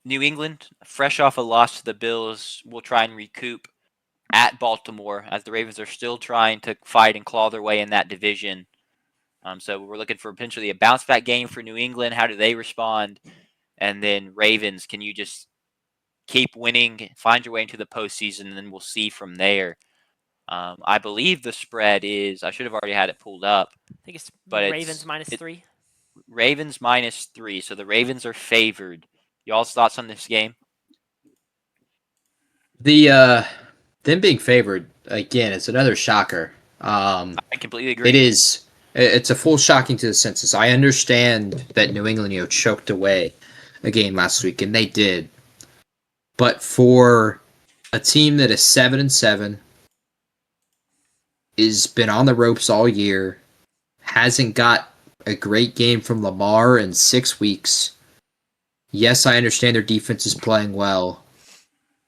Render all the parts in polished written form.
New England, fresh off a loss to the Bills, will try and recoup at Baltimore as the Ravens are still trying to fight and claw their way in that division. So we're looking for potentially a bounce back game for New England. How do they respond? And then Ravens, can you just keep winning, find your way into the postseason, and then we'll see from there. I believe the spread is, I should have already had it pulled up. I think it's but Ravens -3. Ravens -3, so the Ravens are favored. Y'all's thoughts on this game? Them being favored again, it's another shocker. I completely agree. It is. It's a full shocking to the senses. I understand that New England, choked away a game last week, and they did. But for a team that is 7-7, has been on the ropes all year, hasn't got a great game from Lamar in 6 weeks. Yes, I understand their defense is playing well.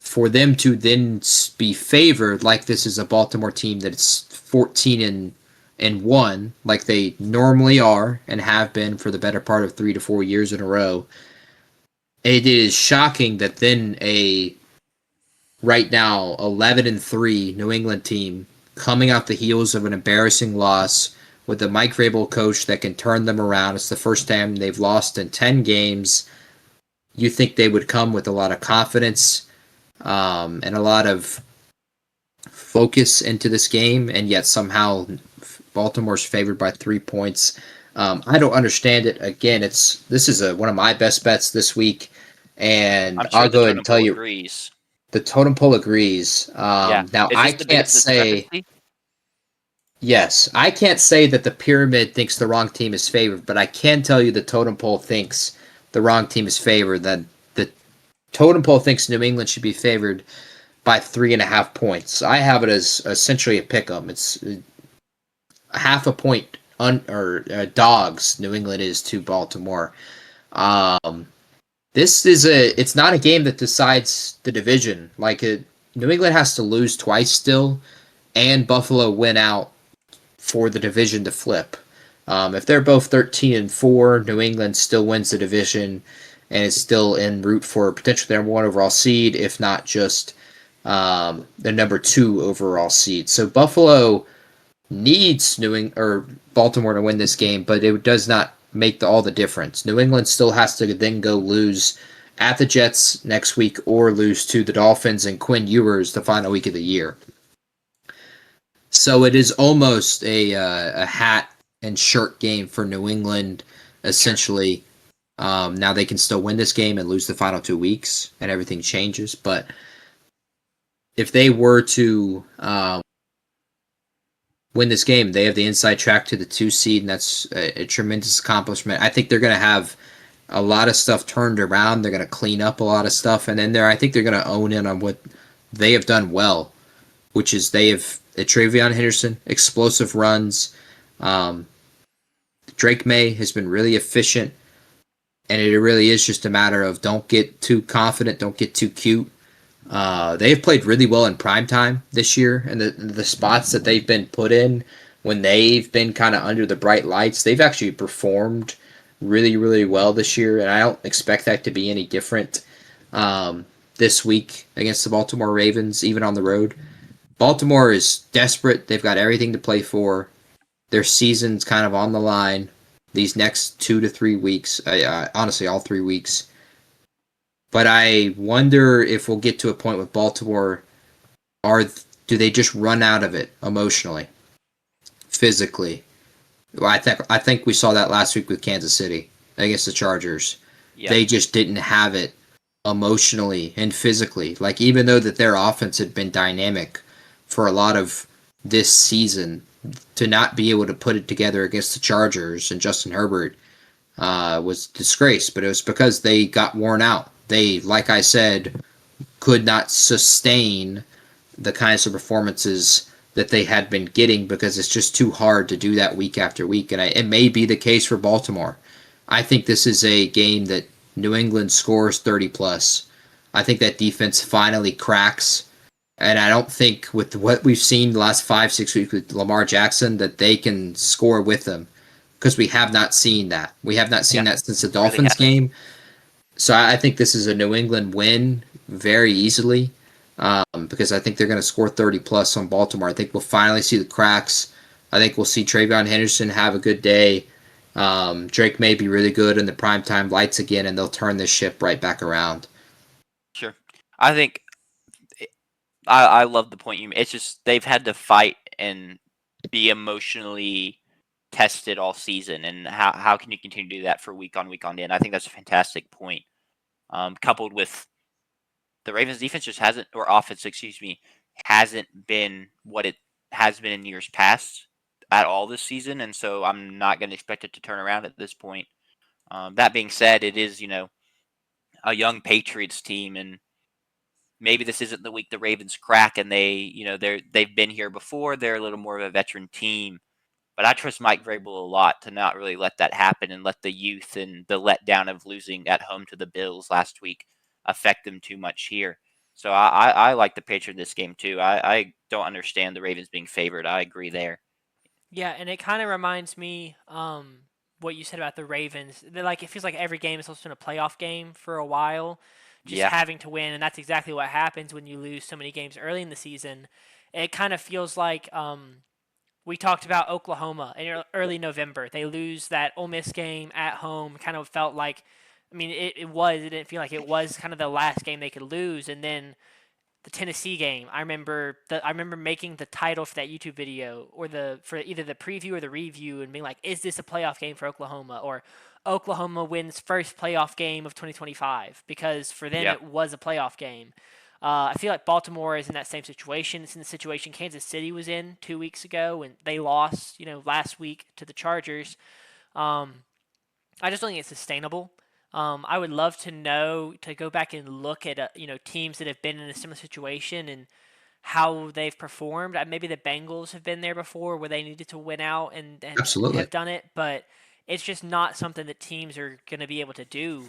For them to then be favored like this is a Baltimore team that's 14-1, like they normally are and have been for the better part of 3 to 4 years in a row, it is shocking that then a right now 11-3 New England team coming out the heels of an embarrassing loss with a Mike Vrabel coach that can turn them around. It's the first time they've lost in 10 games. You think they would come with a lot of confidence and a lot of focus into this game, and yet somehow Baltimore's favored by 3 points. I don't understand it. Again, this is one of my best bets this week, and I'm sure I'll go ahead and tell you. Agrees. The totem pole agrees. Now, I can't say... Yes, I can't say that the pyramid thinks the wrong team is favored, but I can tell you the totem pole thinks the wrong team is favored. That the totem pole thinks New England should be favored by 3.5 points. I have it as essentially a pick'em. It's half a point dogs. New England is to Baltimore. It's not a game that decides the division. New England has to lose twice still, and Buffalo win out for the division to flip. If they're both 13-4, New England still wins the division and is still en route for potentially the #1 overall seed, if not just the #2 overall seed. So Buffalo needs Baltimore to win this game, but it does not make all the difference. New England still has to then go lose at the Jets next week or lose to the Dolphins and Quinn Ewers the final week of the year. So it is almost a hat and shirt game for New England, essentially. Now they can still win this game and lose the final 2 weeks, and everything changes. But if they were to win this game, they have the inside track to the 2 seed, and that's a tremendous accomplishment. I think they're going to have a lot of stuff turned around. They're going to clean up a lot of stuff, and then I think they're going to own in on what they have done well, which is they have Travion Henderson, explosive runs. Drake May has been really efficient, and it really is just a matter of don't get too confident, don't get too cute. They have played really well in primetime this year, and the spots that they've been put in when they've been kind of under the bright lights, they've actually performed really, really well this year, and I don't expect that to be any different this week against the Baltimore Ravens, even on the road. Baltimore is desperate. They've got everything to play for. Their season's kind of on the line these next 2 to 3 weeks. Honestly, all 3 weeks. But I wonder if we'll get to a point with Baltimore, do they just run out of it emotionally, physically? Well, I think we saw that last week with Kansas City against the Chargers. Yeah. They just didn't have it emotionally and physically. Even though that their offense had been dynamic for a lot of this season, to not be able to put it together against the Chargers and Justin Herbert was disgrace. But it was because they got worn out. They, like I said, could not sustain the kinds of performances that they had been getting because it's just too hard to do that week after week. And it may be the case for Baltimore. I think this is a game that New England scores 30+. I think that defense finally cracks. And I don't think with what we've seen the last 5-6 weeks with Lamar Jackson that they can score with them, because we have not seen that. We have not seen that since the Dolphins game. So I think this is a New England win very easily because I think they're going to score 30 plus on Baltimore. I think we'll finally see the cracks. I think we'll see Travion Henderson have a good day. Drake may be really good in the primetime lights again, and they'll turn this ship right back around. Sure. I think I love the point you made. It's just they've had to fight and be emotionally tested all season, and how can you continue to do that for week on day? And I think that's a fantastic point. Coupled with the Ravens defense just hasn't, or offense, excuse me, hasn't been what it has been in years past at all this season, and so I'm not going to expect it to turn around at this point. That being said, it is a young Patriots team, and maybe this isn't the week the Ravens crack, and they've been here before. They're a little more of a veteran team, but I trust Mike Vrabel a lot to not really let that happen and let the youth and the letdown of losing at home to the Bills last week affect them too much here. So I like the Patriots in this game too. I don't understand the Ravens being favored. I agree there. Yeah, and it kind of reminds me what you said about the Ravens. They're like, it feels like every game is supposed to be a playoff game for a while, just Yeah, having to win, and that's exactly what happens when you lose so many games early in the season. It kind of feels like we talked about Oklahoma in early November. They lose that Ole Miss game at home. Kind of felt like, I mean, it didn't feel like it was kind of the last game they could lose, and then the Tennessee game. I remember making the title for that YouTube video or for either the preview or the review and being like, is this a playoff game for Oklahoma, or Oklahoma wins first playoff game of 2025, because for them yeah, it was a playoff game. I feel like Baltimore is in that same situation. It's in the situation Kansas City was in 2 weeks ago, and they lost, last week to the Chargers. Um, I just don't think it's sustainable. I would love to go back and look at teams that have been in a similar situation and how they've performed. Maybe the Bengals have been there before where they needed to win out and Absolutely. have done it, but it's just not something that teams are going to be able to do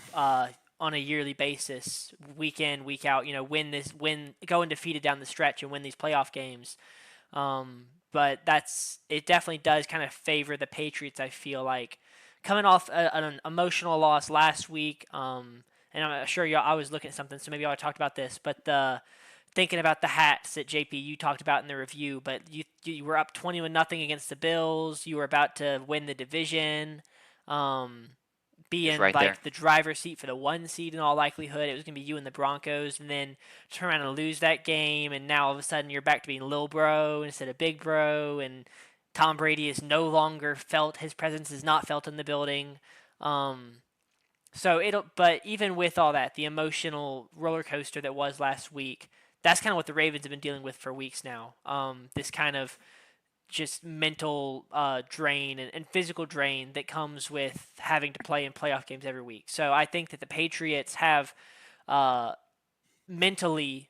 on a yearly basis, week in, week out. Go undefeated down the stretch and win these playoff games. But it definitely does kind of favor the Patriots. I feel like coming off an emotional loss last week. And I'm sure y'all, I was looking at something, so maybe y'all talked about this, but thinking about the hats that JP you talked about in the review, but you were up 21-0 against the Bills. You were about to win the division. Be just in right there. like the driver's seat for the 1 seed in all likelihood. It was gonna be you and the Broncos, and then turn around and lose that game, and now all of a sudden you're back to being Lil Bro instead of Big Bro, and Tom Brady is no longer felt. His presence is not felt in the building. Um, but even with all that, the emotional roller coaster that was last week, that's kind of what the Ravens have been dealing with for weeks now. This kind of just mental drain and physical drain that comes with having to play in playoff games every week. So I think that the Patriots have uh, mentally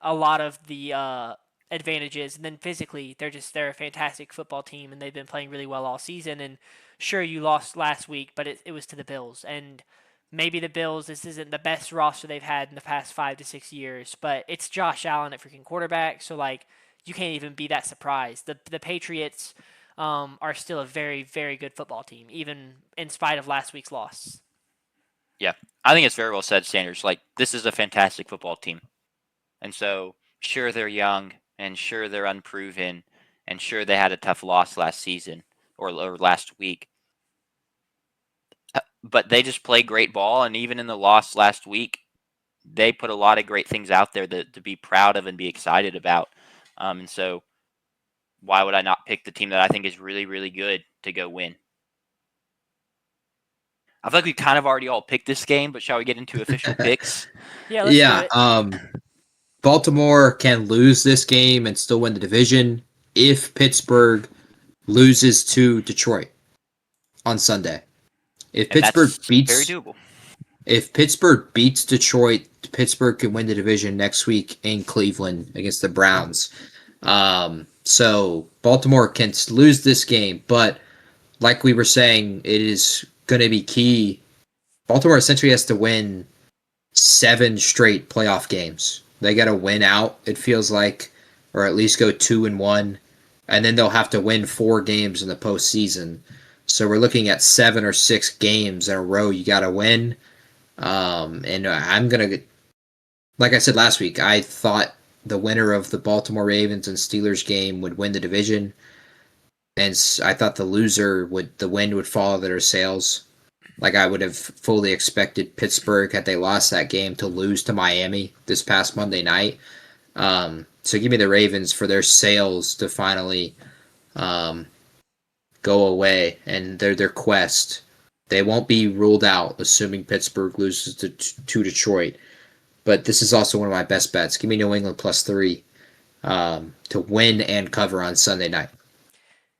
a lot of the advantages, and then physically they're a fantastic football team, and they've been playing really well all season. And sure, you lost last week, but it was to the Bills, and maybe the Bills, this isn't the best roster they've had in the past 5 to 6 years, but it's Josh Allen at freaking quarterback, so like you can't even be that surprised. The Patriots are still a very, very good football team, even in spite of last week's loss. Yeah, I think it's very well said, Sanders. Like, this is a fantastic football team, and so sure they're young, and sure they're unproven, and sure they had a tough loss last season or last week. But they just play great ball, and even in the loss last week, they put a lot of great things out there to be proud of and be excited about. And so, why would I not pick the team that I think is really, really good to go win? I feel like we kind of already all picked this game, but shall we get into official picks? Yeah, let's do Yeah. it. Baltimore can lose this game and still win the division if Pittsburgh loses to Detroit on Sunday. If And Pittsburgh that's very beats doable. if Pittsburgh beats Detroit, Pittsburgh can win the division next week in Cleveland against the Browns. So Baltimore can lose this game, but like we were saying, it is going to be key. Baltimore essentially has to win 7 straight playoff games. They got to win out, it feels like, or at least go 2-1, and then they'll have to win 4 games in the postseason. So we're looking at 7 or 6 games in a row you got to win. And I'm gonna, like I said last week, I thought the winner of the Baltimore Ravens and Steelers game would win the division, and I thought the win would follow their sails. Like I would have fully expected Pittsburgh, had they lost that game, to lose to Miami this past Monday night. So give me the Ravens for their sails to finally um, go away and their quest. They won't be ruled out, assuming Pittsburgh loses to Detroit. But this is also one of my best bets. Give me New England +3 to win and cover on Sunday night.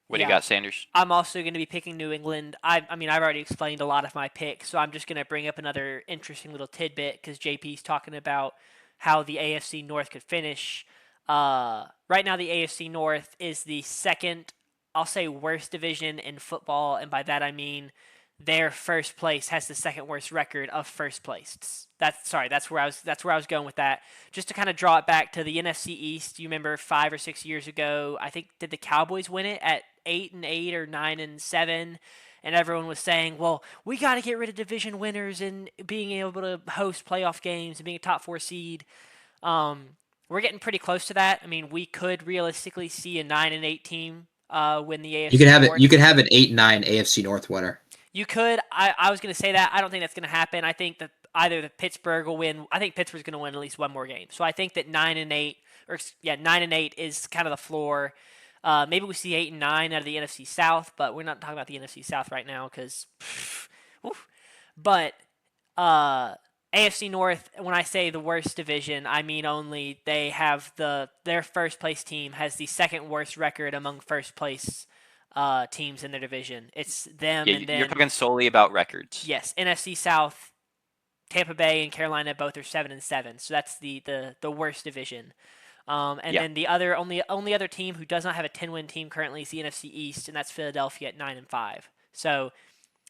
What do you got, Sanders? I'm also going to be picking New England. I mean, I've already explained a lot of my picks, so I'm just going to bring up another interesting little tidbit because JP's talking about how the AFC North could finish. Right now, the AFC North is the second, I'll say, worst division in football, and by that I mean their first place has the second worst record of first place. That's where I was going with that. Just to kind of draw it back to the NFC East. You remember 5 or 6 years ago, I think, did the Cowboys win it at 8-8 or 9-7? And everyone was saying, well, we got to get rid of division winners and being able to host playoff games and being a top 4 seed. We're getting pretty close to that. I mean, we could realistically see a 9-8 team win the AFC North. You could have an 8-9 AFC North winner. You could. I was going to say that. I don't think that's going to happen. I think that either the Pittsburgh will win. I think Pittsburgh's going to win at least one more game. So I think that 9-8, 9-8 is kind of the floor. Maybe we see 8-9 out of the NFC South, but we're not talking about the NFC South right now because. But AFC North, when I say the worst division, I mean only they have their first place team has the second worst record among first place teams in their division. It's them, Yeah, and then you're talking solely about records. yes, NFC South, Tampa Bay and Carolina both are 7-7, so that's the worst division. Then the only other team who does not have a 10-win team currently is the NFC East, and that's Philadelphia at 9-5. So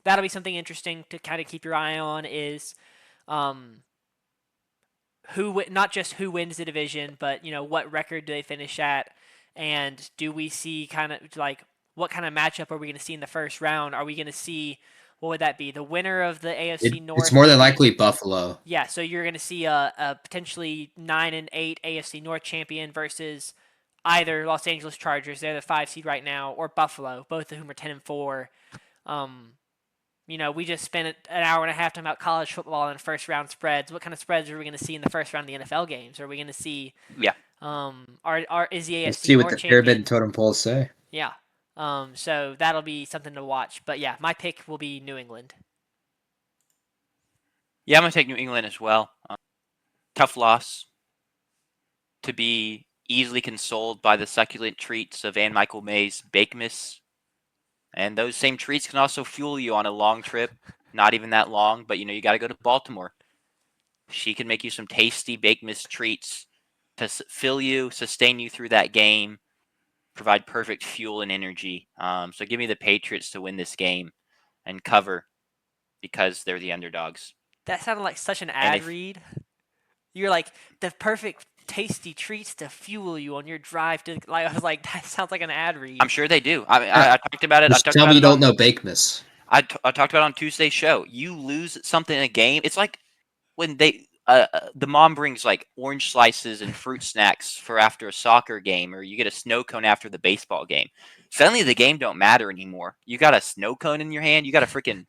that'll be something interesting to kind of keep your eye on. Is not just who wins the division, but what record do they finish at, and do we see kind of like what kind of matchup are we going to see in the first round? Are we going to see, what would that be? The winner of the AFC North? It's more than likely Buffalo. Yeah, so you're going to see a potentially 9-8 AFC North champion versus either Los Angeles Chargers, they're the 5 seed right now, or Buffalo, both of whom are 10-4. We just spent an hour and a half talking about college football and first round spreads. What kind of spreads are we going to see in the first round of the NFL games? Are we going to see? Yeah. Is the AFC Let's see what North the pyramid champion? and totem poles say. Yeah. So that'll be something to watch. But yeah, my pick will be New England. Yeah, I'm going to take New England as well. Tough loss to be easily consoled by the succulent treats of Ann Michael May's Bakemas. And those same treats can also fuel you on a long trip. Not even that long, but you got to go to Baltimore. She can make you some tasty Bakemas treats to fill you, sustain you through that game, provide perfect fuel and energy. So give me the Patriots to win this game and cover because they're the underdogs. That sounded like such an ad read. You're like, the perfect tasty treats to fuel you on your drive to. Like, I was like, that sounds like an ad read. I'm sure they do. I mean, I talked about it. Just tell me you don't know Bakemas. I talked about it on Tuesday's show. You lose something in a game. It's like when the mom brings like orange slices and fruit snacks for after a soccer game, or you get a snow cone after the baseball game. Suddenly the game don't matter anymore. You got a snow cone in your hand. You got a freaking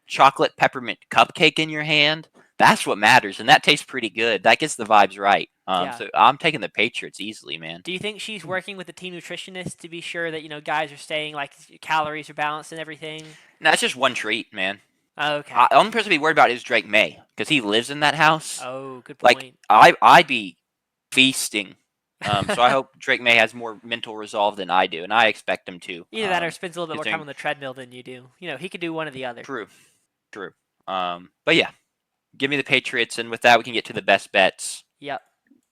chocolate peppermint cupcake in your hand. That's what matters, and that tastes pretty good. That gets the vibes right. So I'm taking the Patriots easily, man. Do you think she's working with the team nutritionist to be sure that guys are staying like calories are balanced and everything? No, that's just one treat, man. Okay. The only person to be worried about is Drake May because he lives in that house. Oh, good point. Like I'd be feasting. So I hope Drake May has more mental resolve than I do, and I expect him to. Either that or spends a little bit more time on the treadmill than you do. He could do one or the other. True. But yeah, give me the Patriots, and with that we can get to the best bets. Yep.